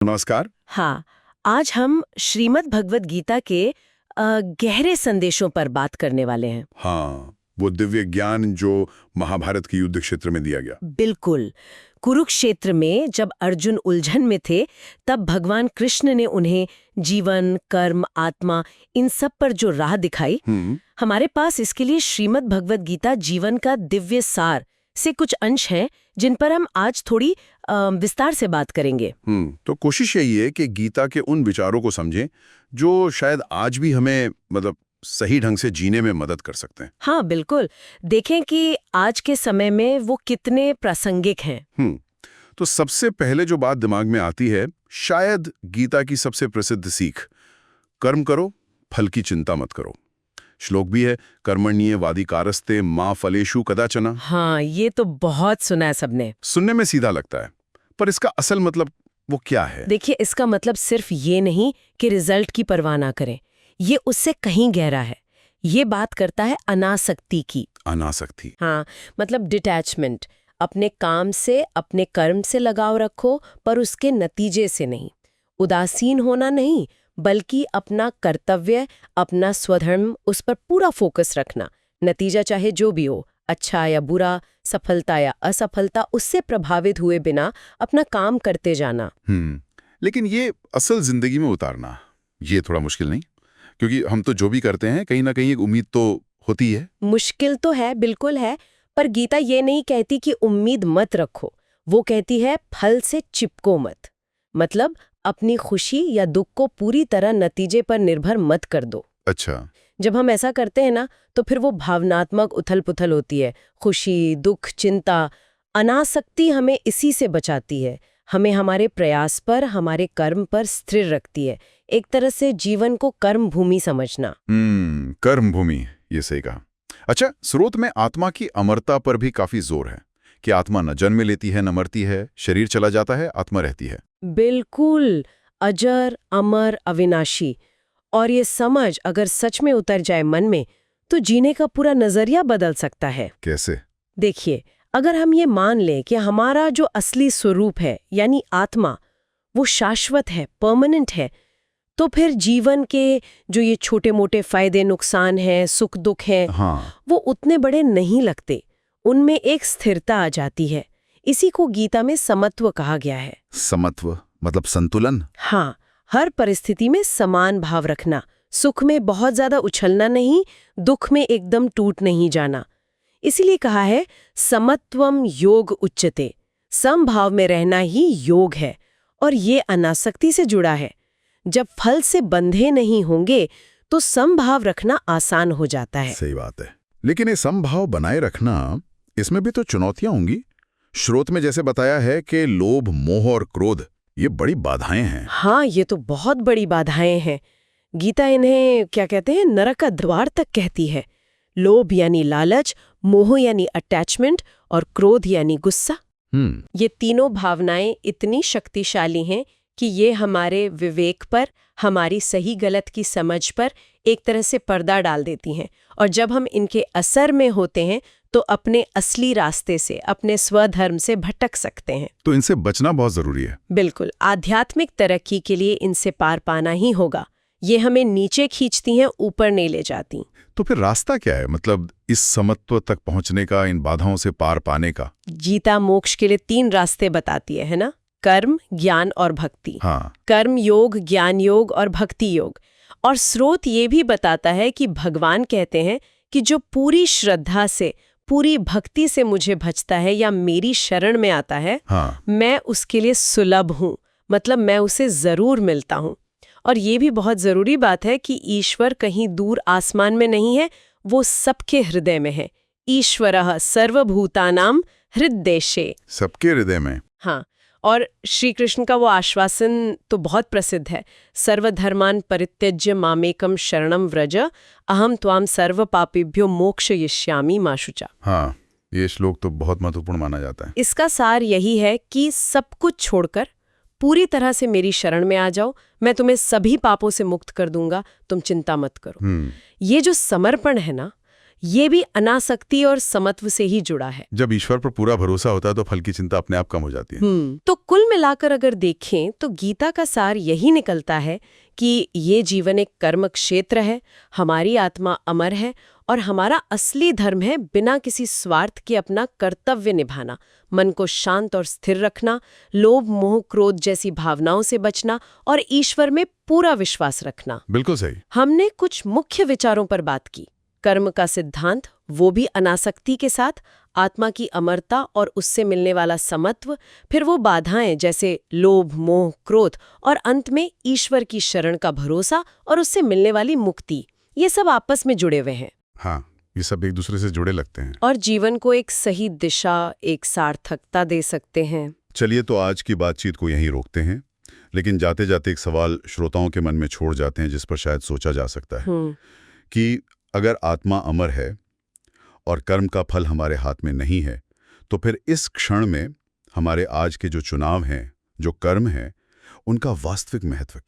नमस्कार। हाँ, आज हम श्रीमद् भगवत गीता के गहरे संदेशों पर बात करने वाले हैं। हाँ, वो दिव्य ज्ञान जो महाभारत के युद्ध क्षेत्र में दिया गया। बिल्कुल। कुरुक्षेत्र में जब अर्जुन उलझन में थे, तब भगवान कृष्ण ने उन्हें जीवन, कर्म, आत्मा इन सब पर जो राह दिखाई, हमारे पास इसके लिए श्रीमद् भगवत गीता जीवन का दिव्य सार से कुछ अंश हैं जिन पर हम आज थोड़ी विस्तार से बात करेंगे। तो कोशिश यही है कि गीता के उन विचारों को समझें जो शायद आज भी हमें सही ढंग से जीने में मदद कर सकते हैं। हाँ, बिल्कुल। देखें कि आज के समय में वो कितने प्रासंगिक हैं। तो सबसे पहले जो बात दिमाग में आती है, शायद गीता की सबसे प्रसिद्ध सीख, कर्म करो, फल की चिंता मत करो। श्लोक भी है, कर्मण्येवाधिकारस्ते मा फलेषु कदाचन। हाँ, ये तो बहुत सुना है सबने। सुनने में सीधा लगता है, पर इसका असल मतलब वो क्या है? देखिए, इसका मतलब सिर्फ ये नहीं कि रिजल्ट की परवाह ना करें, ये उससे कहीं गहरा है। ये बात करता है अनासक्ति की। अनासक्ति? हाँ, मतलब डिटैचमेंट। अपने काम से, अपने कर्म से लगाव रखो, पर उसके नतीजे से नहीं। उदासीन होना नहीं, बल्कि अपना कर्तव्य, अपना स्वधर्म, उस पर पूरा फोकस रखना। नतीजा चाहे जो भी हो, अच्छा या बुरा, सफलता या असफलता, उससे प्रभावित हुए बिना अपना काम करते जाना। लेकिन ये असल जिंदगी में उतारना, ये थोड़ा मुश्किल नहीं? क्योंकि हम तो जो भी करते हैं, कहीं ना कहीं एक उम्मीद तो होती है। मुश्किल तो है, बिल्कुल है, पर गीता ये नहीं कहती कि उम्मीद मत रखो। वो कहती है फल से चिपको मत। मतलब अपनी खुशी या दुख को पूरी तरह नतीजे पर निर्भर मत कर दो। अच्छा। जब हम ऐसा करते हैं ना, तो फिर वो भावनात्मक उथल-पुथल होती है। खुशी, दुख, चिंता, अनासक्ति हमें इसी से बचाती है। हमें हमारे प्रयास पर, हमारे कर्म पर स्थिर रखती है। एक तरह से जीवन को कर्म भूमि समझना। कर्म भूमि, ये सही कहा। अच्छा, स्रोत में आत्मा की अमरता पर भी काफी जोर है कि आत्मा न जन्म लेती है, न मरती है, शरीर चला जाता है, आत्मा रहती है। बिल्कुल, अजर, अमर, अविनाशी। और ये समझ अगर सच में उतर जाए मन में, तो जीने का पूरा नजरिया बदल सकता है। कैसे? देखिए, अगर हम ये मान लें कि हमारा जो असली स्वरूप है, यानी आत्मा, वो शाश्वत है, परमानेंट है, तो फिर जीवन के जो ये छोटे मोटे फायदे नुकसान हैं, सुख दुख हैं, वो उतने बड़े नहीं लगते। उनमें एक स्थिरता आ जाती है। इसी को गीता में समत्व कहा गया है। समत्व मतलब संतुलन? हाँ, हर परिस्थिति में समान भाव रखना। सुख में बहुत ज्यादा उछलना नहीं, दुख में एकदम टूट नहीं जाना। इसीलिए कहा है समत्वम योग उच्यते। समभाव में रहना ही योग है, और ये अनासक्ति से जुड़ा है। जब फल से बंधे नहीं होंगे तो समभाव रखना आसान हो जाता है। सही बात है। लेकिन ये समभाव बनाए रखना, इसमें भी तो चुनौतियां होंगी। स्रोत में जैसे बताया है कि लोभ, मोह और क्रोध, ये बड़ी बाधाएं हैं। हाँ, ये तो बहुत बड़ी बाधाएं हैं। गीता इन्हें क्या कहते हैं, नरक का द्वार तक कहती है। लोभ यानी लालच, मोह यानी अटैचमेंट, और क्रोध यानी गुस्सा। ये तीनों भावनाएं इतनी शक्तिशाली हैं कि ये हमारे विवेक पर, हमारी सही गलत की समझ पर एक तरह से पर्दा डाल देती हैं। और जब हम इनके असर में होते हैं तो अपने असली रास्ते से, अपने स्वधर्म से भटक सकते हैं। तो इनसे बचना बहुत जरूरी है। बिल्कुल, आध्यात्मिक तरक्की के लिए इनसे पार पाना ही होगा। ये हमें नीचे खींचती हैं, ऊपर नहीं ले जाती। तो फिर रास्ता क्या है, मतलब इस समत्व तक पहुंचने का, इन बाधाओं से पार पाने का? गीता मोक्ष के लिए 3 रास्ते बताती है ना? कर्म, ज्ञान और भक्ति। हाँ। कर्म योग, ज्ञान योग और भक्ति योग। और स्रोत ये भी बताता है कि भगवान कहते हैं कि जो पूरी श्रद्धा से, पूरी भक्ति से मुझे भजता है या मेरी शरण में आता है, मैं उसके लिए सुलभ हूँ। मतलब मैं उसे जरूर मिलता हूँ। और ये भी बहुत जरूरी बात है कि ईश्वर कहीं दूर आसमान में नहीं है, वो सबके हृदय में है। ईश्वरः सर्वभूतानां हृद्देशे। सबके हृदय में? हाँ। और श्री कृष्ण का वो आश्वासन तो बहुत प्रसिद्ध है, सर्वधर्मान परित्यज्य मामेकम शरणम व्रज, अहम त्वाम सर्व पापेभ्यो मोक्षयिष्यामि मा शुचा। हाँ, ये श्लोक तो बहुत महत्वपूर्ण माना जाता है। इसका सार यही है कि सब कुछ छोड़कर पूरी तरह से मेरी शरण में आ जाओ, मैं तुम्हें सभी पापों से मुक्त कर दूंगा, तुम चिंता मत करो। ये जो समर्पण है ना, ये भी अनासक्ति और समत्व से ही जुड़ा है। जब ईश्वर पर पूरा भरोसा होता है तो फल की चिंता अपने आप कम हो जाती है। तो कुल मिलाकर अगर देखें तो गीता का सार यही निकलता है कि ये जीवन एक कर्म क्षेत्र है, हमारी आत्मा अमर है और हमारा असली धर्म है बिना किसी स्वार्थ के अपना कर्तव्य निभाना, मन को शांत और स्थिर रखना, लोभ मोह क्रोध जैसी भावनाओं से बचना और ईश्वर में पूरा विश्वास रखना। बिल्कुल सही। हमने कुछ मुख्य विचारों पर बात की। कर्म का सिद्धांत, वो भी अनासक्ति के साथ, आत्मा की अमरता और उससे मिलने वाला समत्व, फिर वो बाधाएं जैसे लोभ मोह क्रोध और अंत में ईश्वर की शरण का भरोसा और उससे मिलने वाली मुक्ति। ये सब आपस में जुड़े हुए हैं। हाँ, ये सब एक दूसरे से जुड़े लगते हैं और जीवन को एक सही दिशा, एक सार्थकता दे सकते हैं। चलिए तो आज की बातचीत को यहीं रोकते हैं, लेकिन जाते जाते एक सवाल श्रोताओं के मन में छोड़ जाते हैं जिस पर शायद सोचा जा सकता है कि अगर आत्मा अमर है और कर्म का फल हमारे हाथ में नहीं है, तो फिर इस क्षण में हमारे आज के जो चुनाव हैं, जो कर्म हैं, उनका वास्तविक महत्व क्या है?